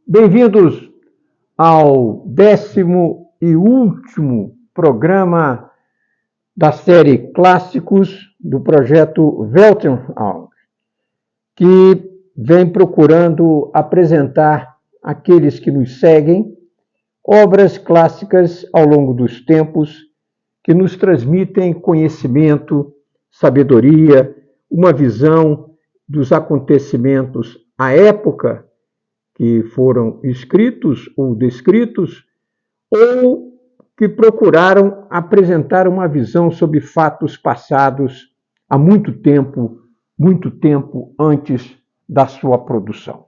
Bem-vindos ao 10º e último programa da série Clássicos do projeto Weltanschauung, que vem procurando apresentar àqueles que nos seguem obras clássicas ao longo dos tempos que nos transmitem conhecimento, sabedoria, uma visão dos acontecimentos à época que foram escritos ou descritos, ou que procuraram apresentar uma visão sobre fatos passados há muito tempo antes da sua produção.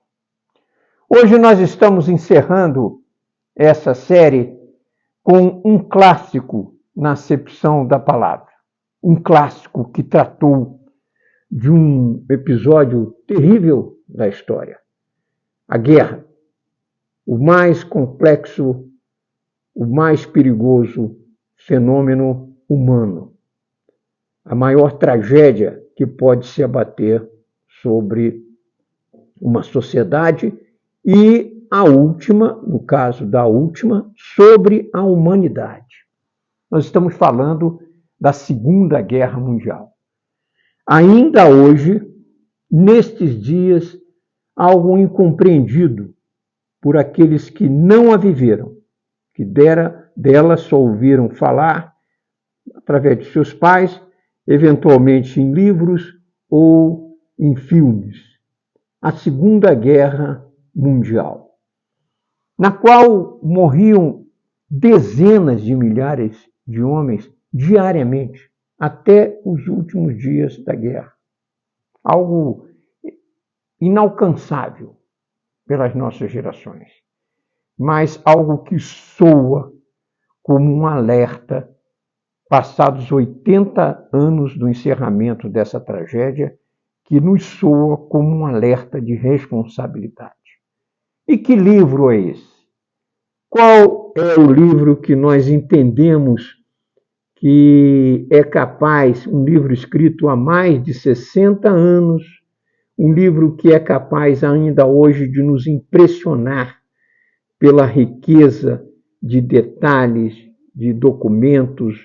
Hoje nós estamos encerrando essa série com um clássico na acepção da palavra. Um clássico que tratou de um episódio terrível da história. A guerra, o mais complexo, o mais perigoso fenômeno humano. A maior tragédia que pode se abater sobre uma sociedade e a última, no caso da última, sobre a humanidade. Nós estamos falando da Segunda Guerra Mundial. Ainda hoje, nestes dias, algo incompreendido por aqueles que não a viveram, que dela só ouviram falar através de seus pais, eventualmente em livros ou em filmes. A Segunda Guerra Mundial, na qual morriam dezenas de milhares de homens diariamente, até os últimos dias da guerra. Algo inalcançável pelas nossas gerações, mas algo que soa como um alerta, passados 80 anos do encerramento dessa tragédia, que nos soa como um alerta de responsabilidade. E que livro é esse? Qual é o livro que nós entendemos que é capaz, um livro escrito há mais de 60 anos, um livro que é capaz ainda hoje de nos impressionar pela riqueza de detalhes, de documentos,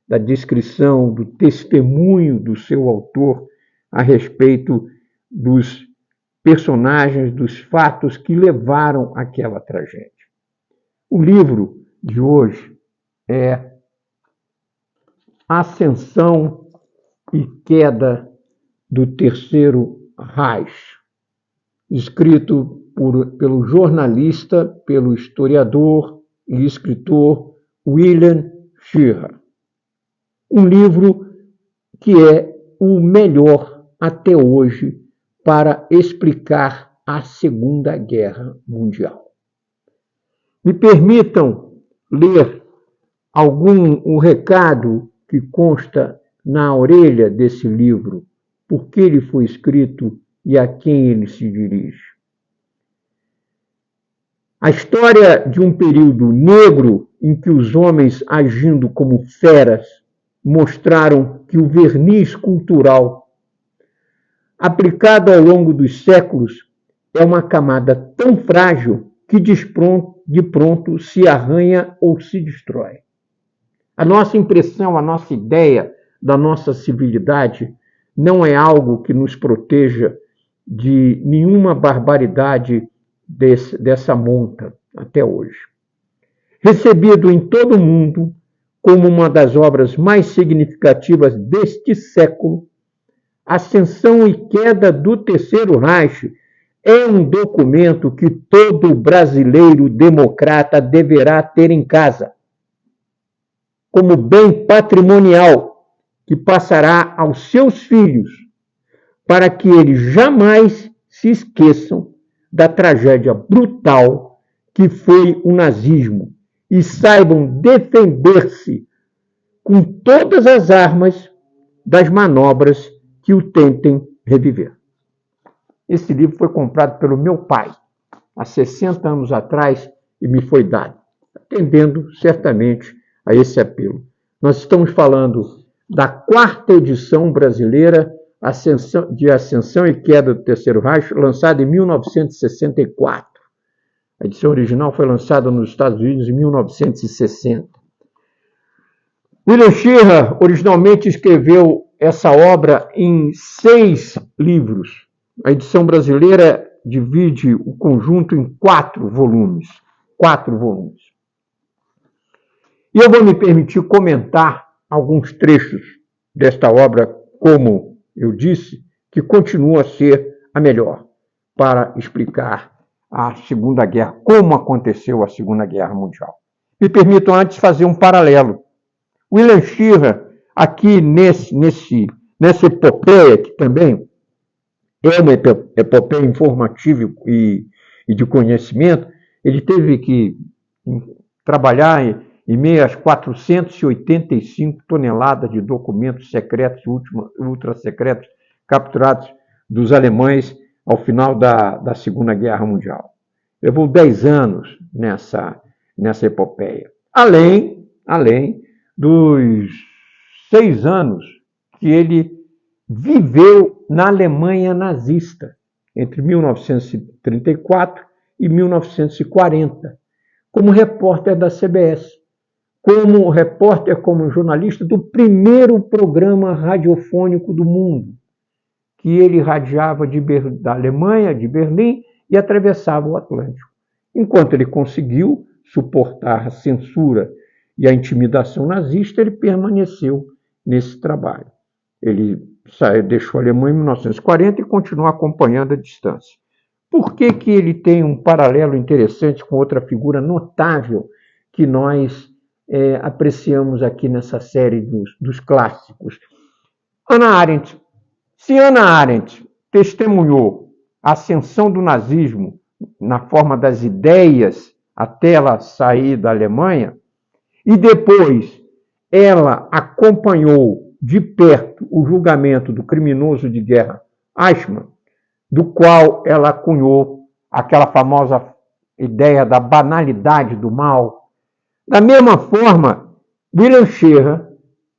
da descrição, do testemunho do seu autor a respeito dos personagens, dos fatos que levaram àquela tragédia. O livro de hoje é Ascensão e Queda do Terceiro Reich, escrito pelo jornalista, pelo historiador e escritor William Shirer. Um livro que é o melhor até hoje para explicar a Segunda Guerra Mundial. Me permitam ler um recado que consta na orelha desse livro, por que ele foi escrito e a quem ele se dirige. A história de um período negro em que os homens, agindo como feras, mostraram que o verniz cultural, aplicado ao longo dos séculos, é uma camada tão frágil que de pronto se arranha ou se destrói. A nossa impressão, a nossa ideia da nossa civilidade não é algo que nos proteja de nenhuma barbaridade dessa monta até hoje. Recebido em todo o mundo como uma das obras mais significativas deste século, Ascensão e Queda do Terceiro Reich é um documento que todo brasileiro democrata deverá ter em casa, como bem patrimonial que passará aos seus filhos, para que eles jamais se esqueçam da tragédia brutal que foi o nazismo e saibam defender-se com todas as armas das manobras que o tentem reviver. Esse livro foi comprado pelo meu pai há 60 anos atrás e me foi dado, atendendo certamente a esse apelo. Nós estamos falando da 4ª edição brasileira de Ascensão e Queda do Terceiro Reich, lançada em 1964. A edição original foi lançada nos Estados Unidos em 1960. William Shirer originalmente escreveu essa obra em 6 livros. A edição brasileira divide o conjunto em 4 volumes. 4 volumes. E eu vou me permitir comentar alguns trechos desta obra, como eu disse, que continua a ser a melhor para explicar a Segunda Guerra, como aconteceu a Segunda Guerra Mundial. Me permitam antes fazer um paralelo. William Shirer, aqui nessa epopeia, que também é uma epopeia informativa e de conhecimento, ele teve que trabalhar em meio às 485 toneladas de documentos secretos, ultra-secretos, capturados dos alemães ao final da Segunda Guerra Mundial. Levou 10 anos nessa epopeia. Além dos 6 anos que ele viveu na Alemanha nazista, entre 1934 e 1940, como repórter da CBS, como jornalista do primeiro programa radiofônico do mundo, que ele radiava da Alemanha, de Berlim, e atravessava o Atlântico. Enquanto ele conseguiu suportar a censura e a intimidação nazista, ele permaneceu nesse trabalho. Ele deixou a Alemanha em 1940 e continuou acompanhando a distância. Por que ele tem um paralelo interessante com outra figura notável que nós apreciamos aqui nessa série dos clássicos? Hannah Arendt. Se Hannah Arendt testemunhou a ascensão do nazismo na forma das ideias até ela sair da Alemanha, e depois ela acompanhou de perto o julgamento do criminoso de guerra Eichmann, do qual ela cunhou aquela famosa ideia da banalidade do mal. Da mesma forma, William Shirer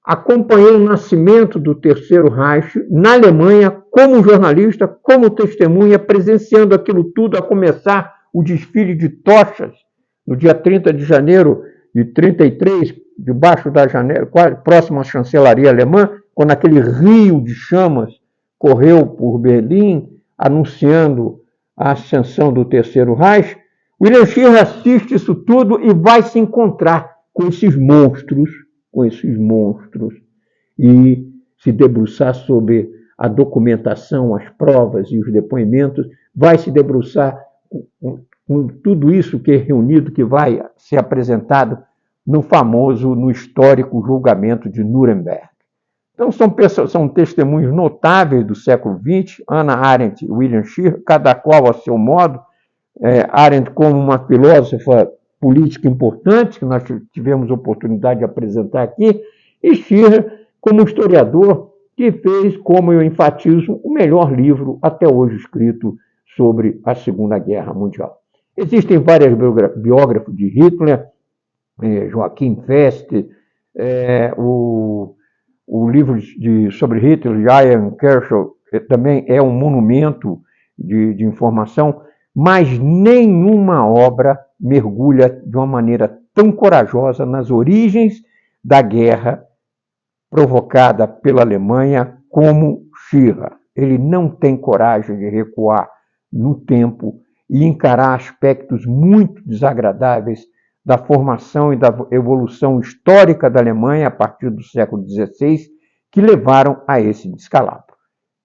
acompanhou o nascimento do Terceiro Reich na Alemanha como jornalista, como testemunha, presenciando aquilo tudo, a começar o desfile de tochas no dia 30 de janeiro de 1933, debaixo da janela, próximo à chancelaria alemã, quando aquele rio de chamas correu por Berlim, anunciando a ascensão do Terceiro Reich. William Shirer assiste isso tudo e vai se encontrar com esses monstros, e se debruçar sobre a documentação, as provas e os depoimentos, vai se debruçar com tudo isso que é reunido, que vai ser apresentado no histórico julgamento de Nuremberg. Então, são testemunhos notáveis do século XX, Hannah Arendt e William Shirer, cada qual a seu modo. Arendt como uma filósofa política importante, que nós tivemos oportunidade de apresentar aqui, e Shirer como historiador, que fez, como eu enfatizo, o melhor livro até hoje escrito sobre a Segunda Guerra Mundial. Existem vários biógrafos de Hitler, Joachim Fest, o livro sobre Hitler, de Ian Kershaw, também é um monumento de informação, mas nenhuma obra mergulha de uma maneira tão corajosa nas origens da guerra provocada pela Alemanha como Shirer. Ele não tem coragem de recuar no tempo e encarar aspectos muito desagradáveis da formação e da evolução histórica da Alemanha a partir do século XVI, que levaram a esse descalabro.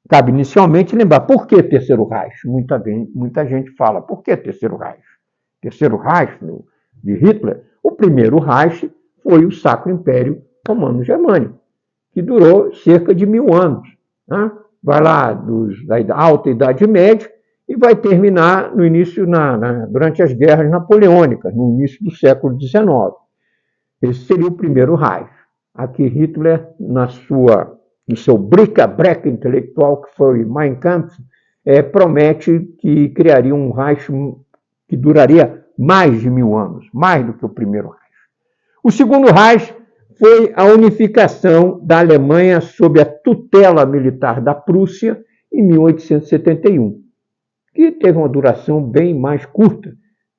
Cabe inicialmente lembrar, por que Terceiro Reich? Muita gente fala, por que Terceiro Reich? Terceiro Reich de Hitler? O primeiro Reich foi o Sacro Império Romano-Germânico, que durou cerca de 1000 anos. Né? Vai lá da Alta Idade Média e vai terminar no início, durante as guerras napoleônicas, no início do século XIX. Esse seria o primeiro Reich. Aqui Hitler, no seu bric-a-brac intelectual, que foi Mein Kampf, promete que criaria um Reich que duraria mais de 1000 anos, mais do que o primeiro Reich. O segundo Reich foi a unificação da Alemanha sob a tutela militar da Prússia em 1871, que teve uma duração bem mais curta,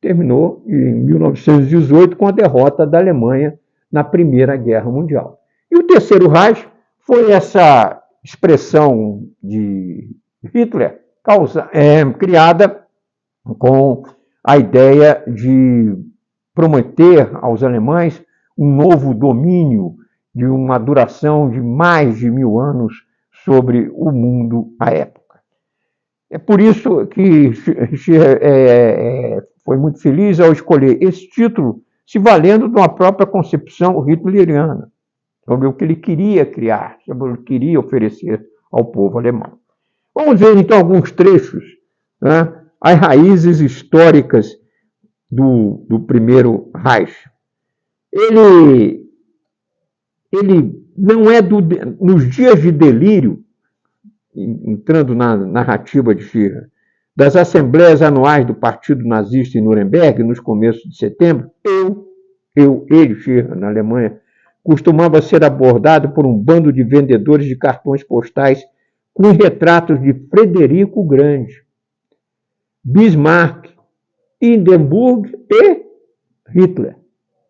terminou em 1918 com a derrota da Alemanha na Primeira Guerra Mundial. E o Terceiro Reich foi essa expressão de Hitler criada com a ideia de prometer aos alemães um novo domínio de uma duração de mais de 1000 anos sobre o mundo à época. É por isso que foi muito feliz ao escolher esse título, se valendo de uma própria concepção hitleriana, sobre o que ele queria criar, sobre o que ele queria oferecer ao povo alemão. Vamos ver, então, alguns trechos, né, as raízes históricas do Primeiro Reich. Ele não é nos dias de delírio, entrando na narrativa de Führer, das assembleias anuais do Partido Nazista em Nuremberg, nos começos de setembro, ele, Führer, na Alemanha, costumava ser abordado por um bando de vendedores de cartões postais com retratos de Frederico o Grande, Bismarck, Hindenburg e Hitler.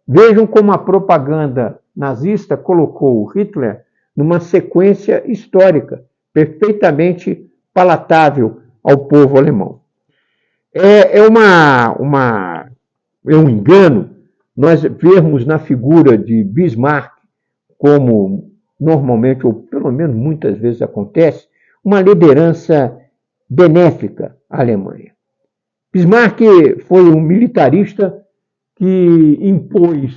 Vejam como a propaganda nazista colocou Hitler numa sequência histórica perfeitamente palatável ao povo alemão. É um engano nós vermos na figura de Bismarck, como normalmente, ou pelo menos muitas vezes acontece, uma liderança benéfica à Alemanha. Bismarck foi um militarista que impôs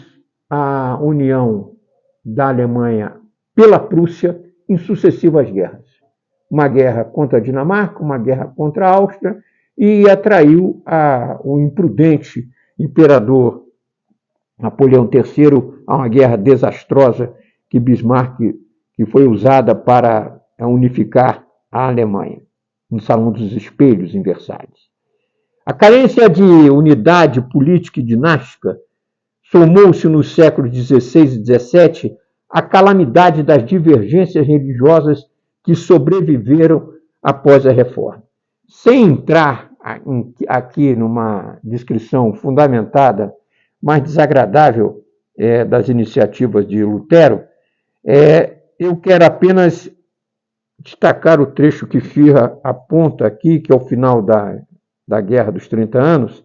a união da Alemanha pela Prússia em sucessivas guerras. Uma guerra contra a Dinamarca, uma guerra contra a Áustria, e atraiu o imprudente imperador Napoleão III a uma guerra desastrosa que foi usada para unificar a Alemanha, no Salão dos Espelhos, em Versalhes. A carência de unidade política e dinástica somou-se nos séculos XVI e XVII à calamidade das divergências religiosas que sobreviveram após a Reforma. Sem entrar aqui numa descrição fundamentada, mas desagradável, das iniciativas de Lutero, eu quero apenas destacar o trecho que Führer aponta aqui, que é o final da Guerra dos 30 Anos,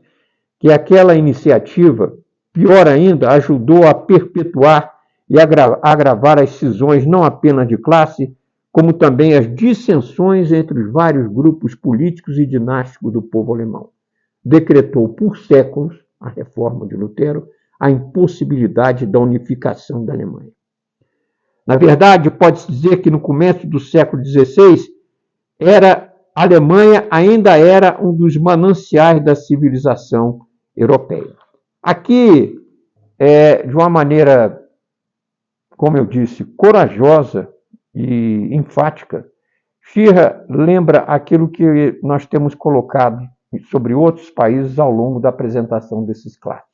que aquela iniciativa, pior ainda, ajudou a perpetuar e agravar as cisões não apenas de classe, como também as dissensões entre os vários grupos políticos e dinásticos do povo alemão. Decretou por séculos, a reforma de Lutero, a impossibilidade da unificação da Alemanha. Na verdade, pode-se dizer que no começo do século XVI, a Alemanha ainda era um dos mananciais da civilização europeia. Aqui, de uma maneira, como eu disse, corajosa e enfática, Führer lembra aquilo que nós temos colocado sobre outros países ao longo da apresentação desses clássicos.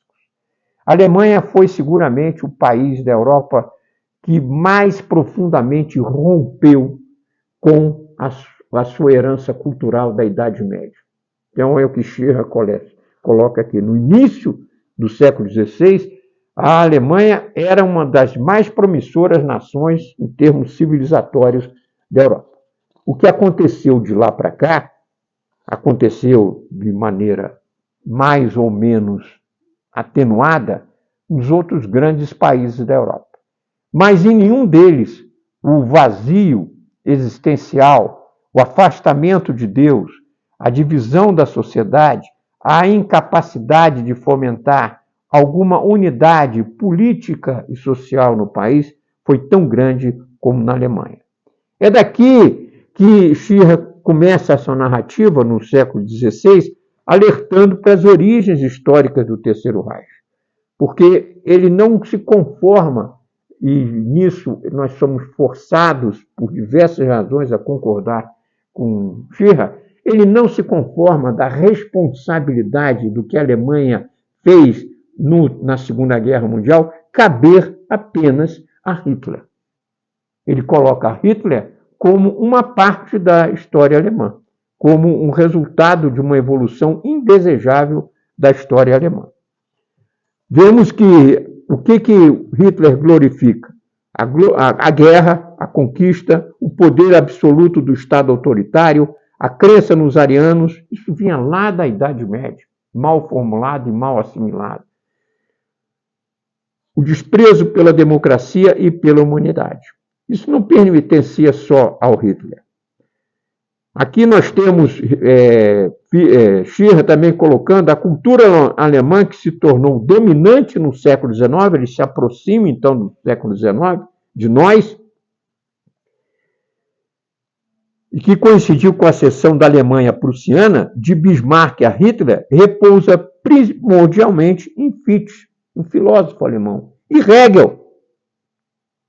A Alemanha foi seguramente o país da Europa que mais profundamente rompeu com a sua herança cultural da Idade Média. Então, é o que Führer coloca aqui. No início do século XVI, a Alemanha era uma das mais promissoras nações em termos civilizatórios da Europa. O que aconteceu de lá para cá, aconteceu de maneira mais ou menos atenuada nos outros grandes países da Europa. Mas em nenhum deles o vazio existencial, o afastamento de Deus, a divisão da sociedade, a incapacidade de fomentar alguma unidade política e social no país foi tão grande como na Alemanha. É daqui que Führer começa a sua narrativa, no século XVI, alertando para as origens históricas do Terceiro Reich. Porque ele não se conforma, e nisso nós somos forçados, por diversas razões, a concordar com Führer, ele não se conforma da responsabilidade do que a Alemanha fez na Segunda Guerra Mundial caber apenas a Hitler. Ele coloca Hitler como uma parte da história alemã, como um resultado de uma evolução indesejável da história alemã. Vemos que o que Hitler glorifica? A guerra, a conquista, o poder absoluto do Estado autoritário, a crença nos arianos. Isso vinha lá da Idade Média, mal formulado e mal assimilado. O desprezo pela democracia e pela humanidade. Isso não pertencia só ao Hitler. Aqui nós temos Schirra também colocando a cultura alemã que se tornou dominante no século XIX, ele se aproxima então do século XIX, de nós, e que coincidiu com a seção da Alemanha prussiana, de Bismarck a Hitler, repousa primordialmente em Fichte, um filósofo alemão, e Hegel,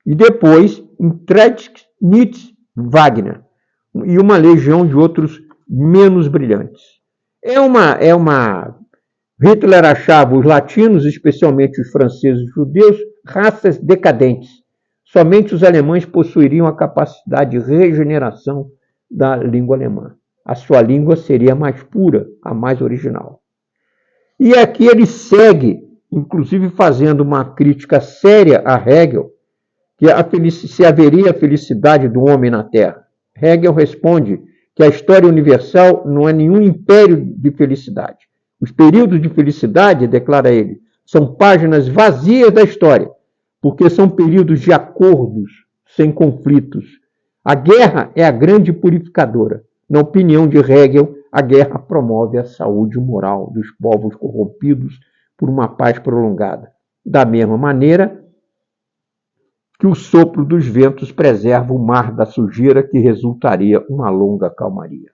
e depois em Treitschke, Nietzsche, Wagner, e uma legião de outros menos brilhantes. Hitler achava os latinos, especialmente os franceses e os judeus, raças decadentes. Somente os alemães possuiriam a capacidade de regeneração da língua alemã. A sua língua seria a mais pura, a mais original. E aqui ele segue, inclusive fazendo uma crítica séria a Hegel, que se haveria a felicidade do homem na Terra. Hegel responde que a história universal não é nenhum império de felicidade. Os períodos de felicidade, declara ele, são páginas vazias da história, porque são períodos de acordos, sem conflitos. A guerra é a grande purificadora. Na opinião de Hegel, a guerra promove a saúde moral dos povos corrompidos por uma paz prolongada. Da mesma maneira que o sopro dos ventos preserva o mar da sujeira que resultaria uma longa calmaria.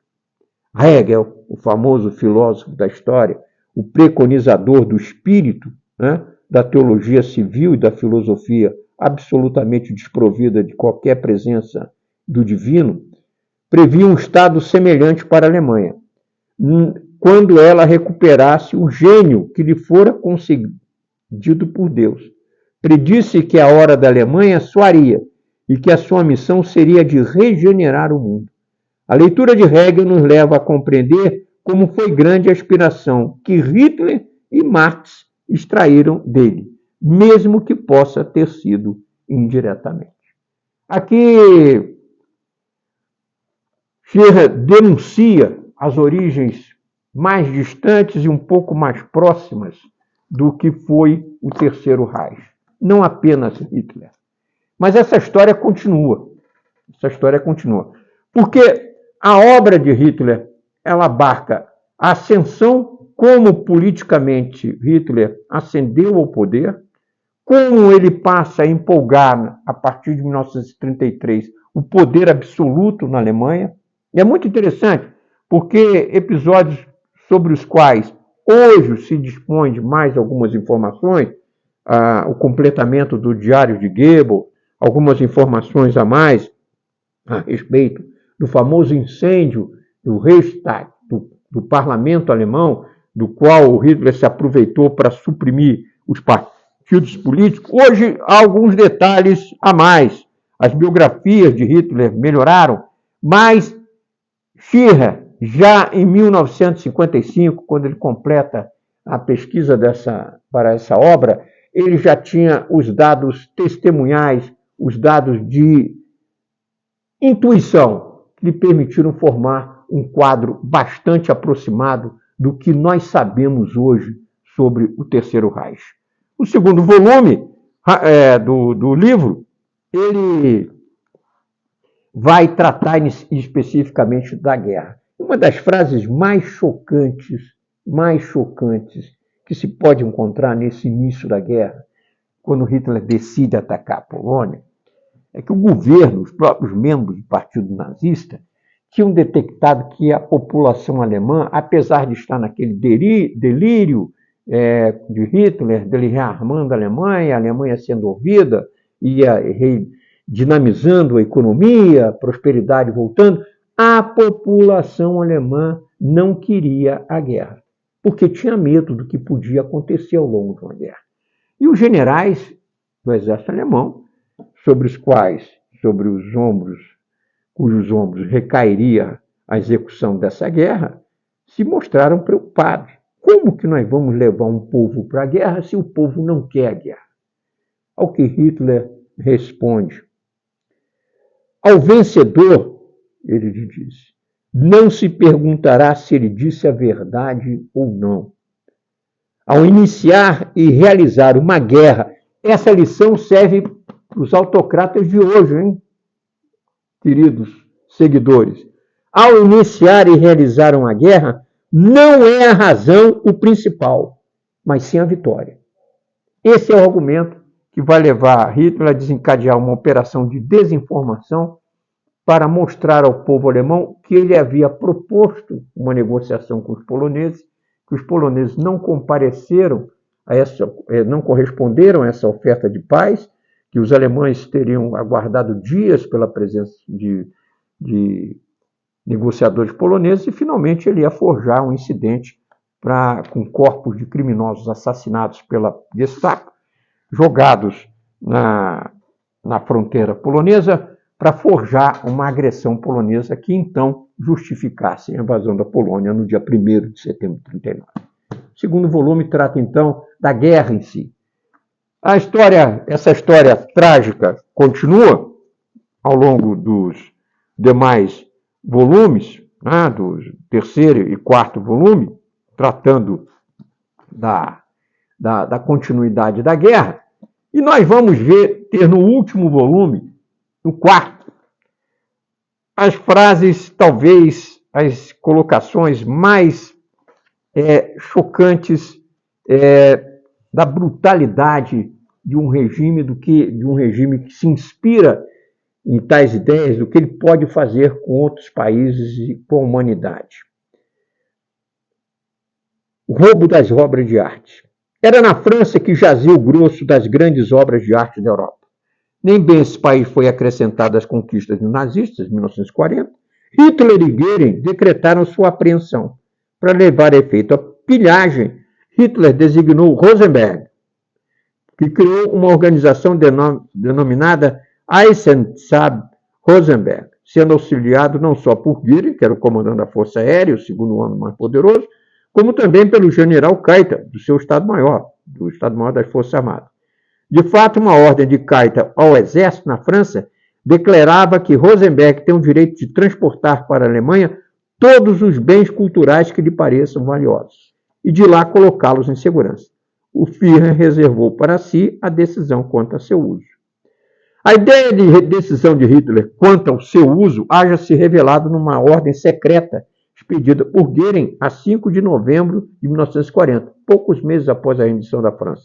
Hegel, o famoso filósofo da história, o preconizador do espírito, da teologia civil e da filosofia absolutamente desprovida de qualquer presença do divino, previa um estado semelhante para a Alemanha, quando ela recuperasse o gênio que lhe fora concedido por Deus. Predisse que a hora da Alemanha soaria e que a sua missão seria de regenerar o mundo. A leitura de Hegel nos leva a compreender como foi grande a inspiração que Hitler e Marx extraíram dele, mesmo que possa ter sido indiretamente. Aqui, Schirra denuncia as origens mais distantes e um pouco mais próximas do que foi o Terceiro Reich. Não apenas Hitler. Mas essa história continua. Porque a obra de Hitler, ela abarca a ascensão, como politicamente Hitler ascendeu ao poder, como ele passa a empolgar, a partir de 1933, o poder absoluto na Alemanha. E é muito interessante, porque episódios sobre os quais hoje se dispõe de mais algumas informações, o completamento do Diário de Goebbels, algumas informações a mais a respeito do famoso incêndio do Reichstag, do parlamento alemão, do qual o Hitler se aproveitou para suprimir os partidos políticos. Hoje há alguns detalhes a mais. As biografias de Hitler melhoraram, mas Schirra, já em 1955, quando ele completa a pesquisa para essa obra, ele já tinha os dados testemunhais, os dados de intuição, que lhe permitiram formar um quadro bastante aproximado do que nós sabemos hoje sobre o Terceiro Reich. O segundo volume do livro, ele vai tratar especificamente da guerra. Uma das frases mais chocantes que se pode encontrar nesse início da guerra, quando Hitler decide atacar a Polônia, é que o governo, os próprios membros do Partido Nazista, tinham detectado que a população alemã, apesar de estar naquele delírio de Hitler, dele rearmando a Alemanha sendo ouvida, ia dinamizando a economia, a prosperidade voltando, a população alemã não queria a guerra, porque tinha medo do que podia acontecer ao longo de uma guerra. E os generais do exército alemão, cujos ombros recairia a execução dessa guerra, se mostraram preocupados. Como que nós vamos levar um povo para a guerra se o povo não quer a guerra? Ao que Hitler responde: ao vencedor, ele lhe disse, não se perguntará se ele disse a verdade ou não. Ao iniciar e realizar uma guerra, essa lição serve para os autocratas de hoje, hein, queridos seguidores. Ao iniciar e realizar uma guerra, não é a razão o principal, mas sim a vitória. Esse é o argumento que vai levar Hitler a desencadear uma operação de desinformação para mostrar ao povo alemão que ele havia proposto uma negociação com os poloneses, que os poloneses não compareceram a essa, não corresponderam a essa oferta de paz, que os alemães teriam aguardado dias pela presença de negociadores poloneses e finalmente ele ia forjar um incidente com corpos de criminosos assassinados pela Gestapo, jogados na fronteira polonesa, para forjar uma agressão polonesa que então justificasse a invasão da Polônia no dia 1º de setembro de 1939. O segundo volume trata então da guerra em si. Essa história trágica continua ao longo dos demais volumes, né, dos 3º e 4º volume, tratando da continuidade da guerra. E nós vamos ter no último volume, no 4º, as frases, talvez as colocações mais chocantes da brutalidade de um regime que se inspira em tais ideias do que ele pode fazer com outros países e com a humanidade. O roubo das obras de arte. Era na França que jazia o grosso das grandes obras de arte da Europa. Nem bem esse país foi acrescentado às conquistas dos nazistas, em 1940, Hitler e Goering decretaram sua apreensão. Para levar a efeito a pilhagem, Hitler designou Rosenberg, que criou uma organização denominada Eisenstadt Rosenberg, sendo auxiliado não só por Goering, que era o comandante da Força Aérea, o segundo homem mais poderoso, como também pelo general Keitel, do seu Estado-Maior, do Estado-Maior das Forças Armadas. De fato, uma ordem de Keitel ao exército na França declarava que Rosenberg tem o direito de transportar para a Alemanha todos os bens culturais que lhe pareçam valiosos e de lá colocá-los em segurança. O Führer reservou para si a decisão quanto a seu uso. A ideia de decisão de Hitler quanto ao seu uso haja se revelado numa ordem secreta expedida por Goering a 5 de novembro de 1940, poucos meses após a rendição da França,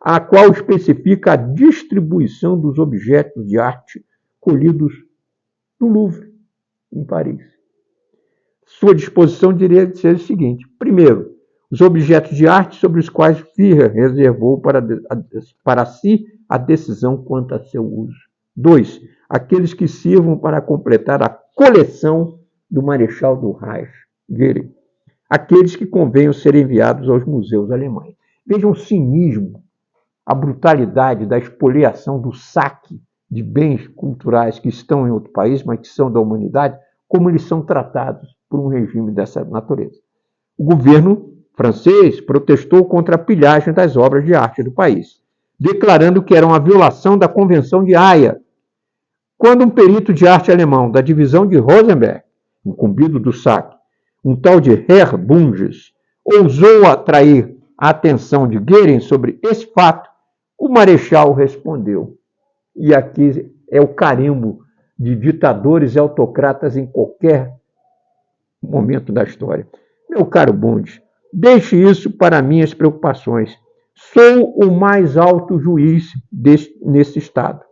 a qual especifica a distribuição dos objetos de arte colhidos no Louvre, em Paris. Sua disposição diria ser o seguinte: primeiro, os objetos de arte sobre os quais Führer reservou para si a decisão quanto a seu uso. 2. Aqueles que sirvam para completar a coleção do Marechal do Reich, Goering. Aqueles que convenham ser enviados aos museus alemães. Vejam o cinismo, a brutalidade da expoliação, do saque de bens culturais que estão em outro país, mas que são da humanidade, como eles são tratados por um regime dessa natureza. O governo francês protestou contra a pilhagem das obras de arte do país, declarando que era uma violação da Convenção de Haia. Quando um perito de arte alemão da divisão de Rosenberg, incumbido do saque, um tal de Herr Bunges, ousou atrair a atenção de Goering sobre esse fato, o Marechal respondeu. E aqui é o carimbo de ditadores e autocratas em qualquer momento da história. Meu caro Bundes, deixe isso para minhas preocupações. Sou o mais alto juiz nesse Estado.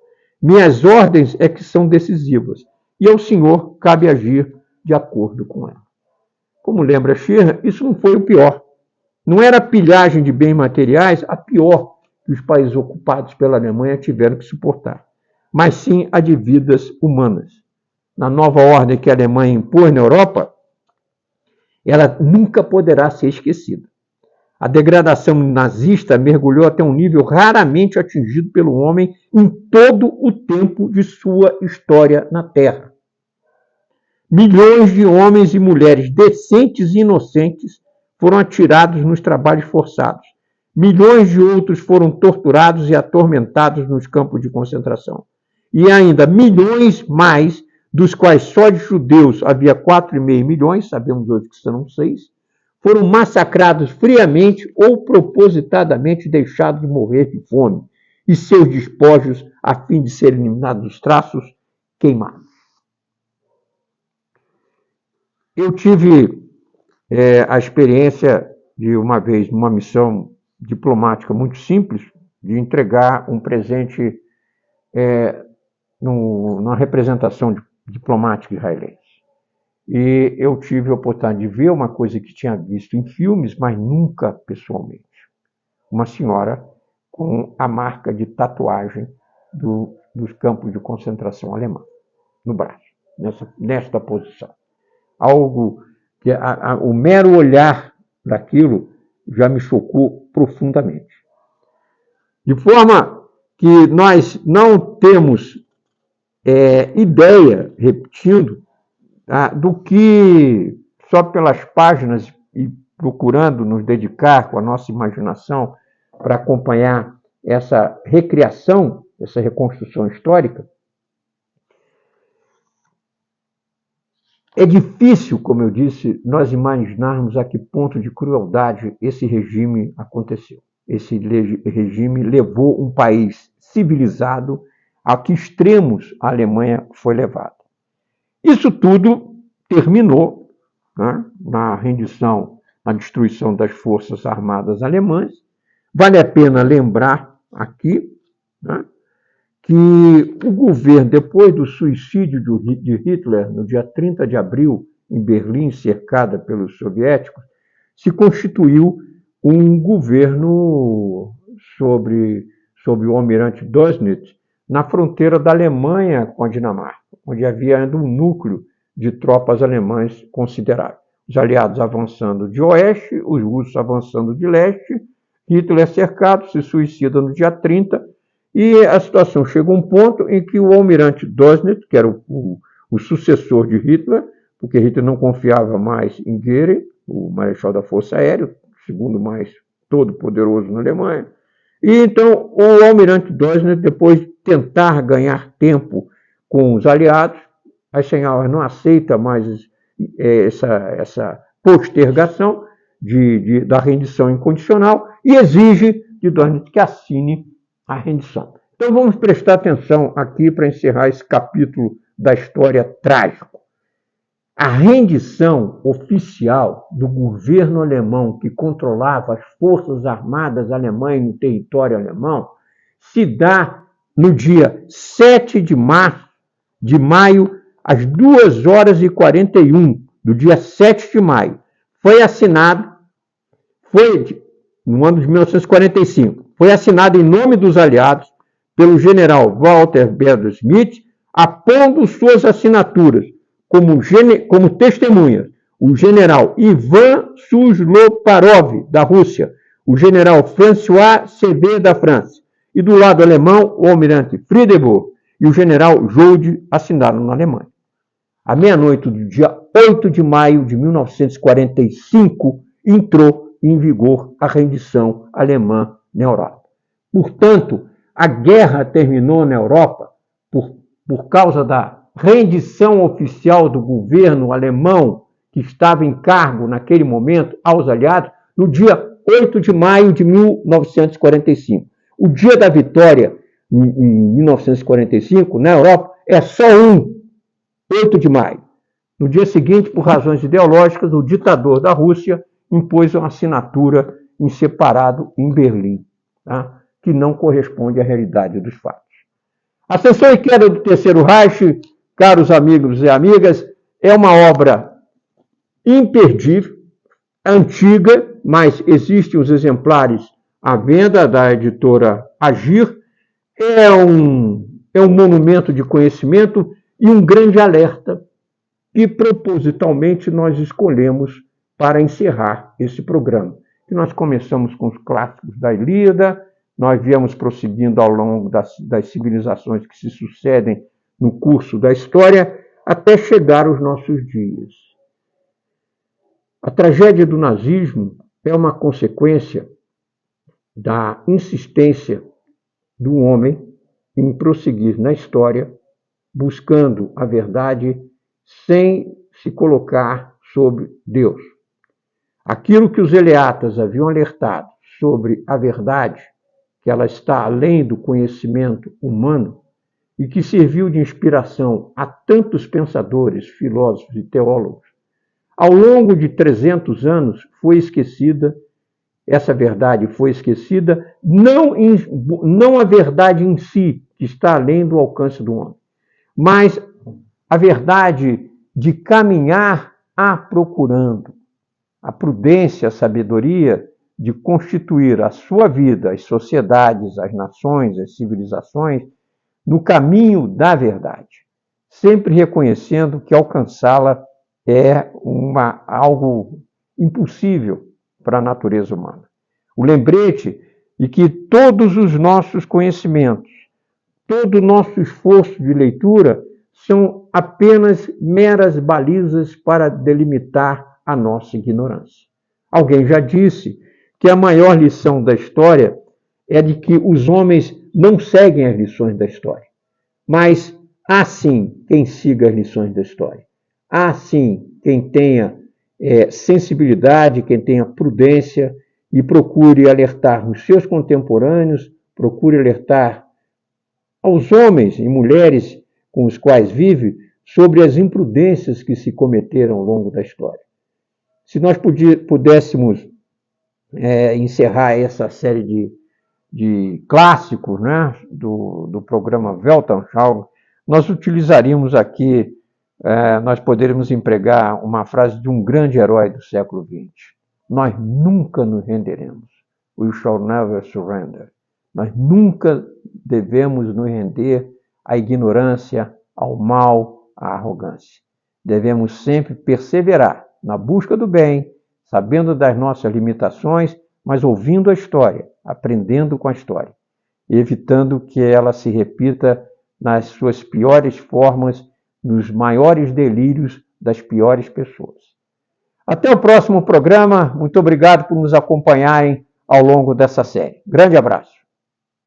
Minhas ordens é que são decisivas, e ao senhor cabe agir de acordo com ela. Como lembra Schirra, isso não foi o pior. Não era a pilhagem de bens materiais a pior que os países ocupados pela Alemanha tiveram que suportar, mas sim a de vidas humanas. Na nova ordem que a Alemanha impôs na Europa, ela nunca poderá ser esquecida. A degradação nazista mergulhou até um nível raramente atingido pelo homem em todo o tempo de sua história na Terra. Milhões de homens e mulheres decentes e inocentes foram atirados nos trabalhos forçados. Milhões de outros foram torturados e atormentados nos campos de concentração. E ainda milhões mais, dos quais só de judeus havia 4,5 milhões, sabemos hoje que serão 6, foram massacrados friamente ou propositadamente deixados de morrer de fome, e seus despojos, a fim de serem eliminados dos traços, queimados. Eu tive a experiência de uma vez, numa missão diplomática muito simples, de entregar um presente numa representação diplomática israelense. E eu tive a oportunidade de ver uma coisa que tinha visto em filmes, mas nunca pessoalmente. Uma senhora com a marca de tatuagem dos campos de concentração alemã no braço, nesta posição. Algo que o mero olhar daquilo já me chocou profundamente. De forma que nós não temos ideia, repetindo, do que, só pelas páginas e procurando nos dedicar com a nossa imaginação para acompanhar essa recriação, essa reconstrução histórica, é difícil, como eu disse, nós imaginarmos a que ponto de crueldade esse regime aconteceu. Esse regime levou um país civilizado a que extremos a Alemanha foi levada. Isso tudo terminou, né, na rendição, na destruição das forças armadas alemãs. Vale a pena lembrar aqui, né, que o governo, depois do suicídio de Hitler, no dia 30 de abril, em Berlim, cercada pelos soviéticos, se constituiu um governo sob o almirante Dönitz, na fronteira da Alemanha com a Dinamarca, onde havia ainda um núcleo de tropas alemãs considerável. Os aliados avançando de oeste, os russos avançando de leste, Hitler é cercado, se suicida no dia 30, e a situação chega a um ponto em que o almirante Dönitz, que era o sucessor de Hitler, porque Hitler não confiava mais em Göring, o marechal da Força Aérea, o segundo mais todo-poderoso na Alemanha, e então o almirante Dönitz, depois de tentar ganhar tempo com os aliados, Eisenhower não aceita mais essa postergação da rendição incondicional e exige de Dönitz que assine a rendição. Então vamos prestar atenção aqui para encerrar esse capítulo da história trágico. A rendição oficial do governo alemão que controlava as forças armadas alemãs no território alemão se dá no dia 7 de maio, às 2h41 do dia 7 de maio. Foi assinado, no ano de 1945, foi assinado em nome dos aliados pelo general Walter Bedel Schmidt, apondo suas assinaturas como testemunhas o general Ivan Susloparov, da Rússia, o general François Sever, da França, e do lado alemão, o almirante Friedeburg e o general Jolde assinaram na Alemanha. À meia-noite do dia 8 de maio de 1945, entrou em vigor a rendição alemã na Europa. Portanto, a guerra terminou na Europa por causa da rendição oficial do governo alemão que estava em cargo naquele momento aos aliados no dia 8 de maio de 1945. O dia da vitória em 1945 na Europa é só 8 de maio. No dia seguinte, por razões ideológicas, o ditador da Rússia impôs uma assinatura em separado em Berlim, tá? Que não corresponde à realidade dos fatos. A Ascensão e Queda do Terceiro Reich, caros amigos e amigas, é uma obra imperdível, antiga, mas existem os exemplares à venda da editora Agir. É um monumento de conhecimento e um grande alerta que propositalmente nós escolhemos para encerrar esse programa. Que nós começamos com os clássicos da Ilíada, nós viemos prosseguindo ao longo das civilizações que se sucedem no curso da história, até chegar aos nossos dias. A tragédia do nazismo é uma consequência da insistência do homem em prosseguir na história, buscando a verdade sem se colocar sobre Deus. Aquilo que os eleatas haviam alertado sobre a verdade, que ela está além do conhecimento humano e que serviu de inspiração a tantos pensadores, filósofos e teólogos, ao longo de 300 anos foi esquecida. Essa verdade foi esquecida, não a verdade em si, que está além do alcance do homem, mas a verdade de caminhar procurando a prudência, a sabedoria de constituir a sua vida, as sociedades, as nações, as civilizações, no caminho da verdade, sempre reconhecendo que alcançá-la é algo impossível para a natureza humana. O lembrete de que todos os nossos conhecimentos, todo o nosso esforço de leitura são apenas meras balizas para delimitar a nossa ignorância. Alguém já disse que a maior lição da história é de que os homens não seguem as lições da história, mas há sim quem siga as lições da história. Há sim quem tenha sensibilidade, quem tenha prudência e procure alertar os seus contemporâneos, procure alertar aos homens e mulheres com os quais vive sobre as imprudências que se cometeram ao longo da história. Se nós pudéssemos encerrar essa série de clássicos, né, do programa Weltanschauung, nós utilizaríamos aqui, nós poderíamos empregar uma frase de um grande herói do século XX. Nós nunca nos renderemos. We shall never surrender. Nós nunca devemos nos render à ignorância, ao mal, à arrogância. Devemos sempre perseverar na busca do bem, sabendo das nossas limitações, mas ouvindo a história, aprendendo com a história, evitando que ela se repita nas suas piores formas, nos maiores delírios das piores pessoas. Até o próximo programa. Muito obrigado por nos acompanharem ao longo dessa série. Grande abraço.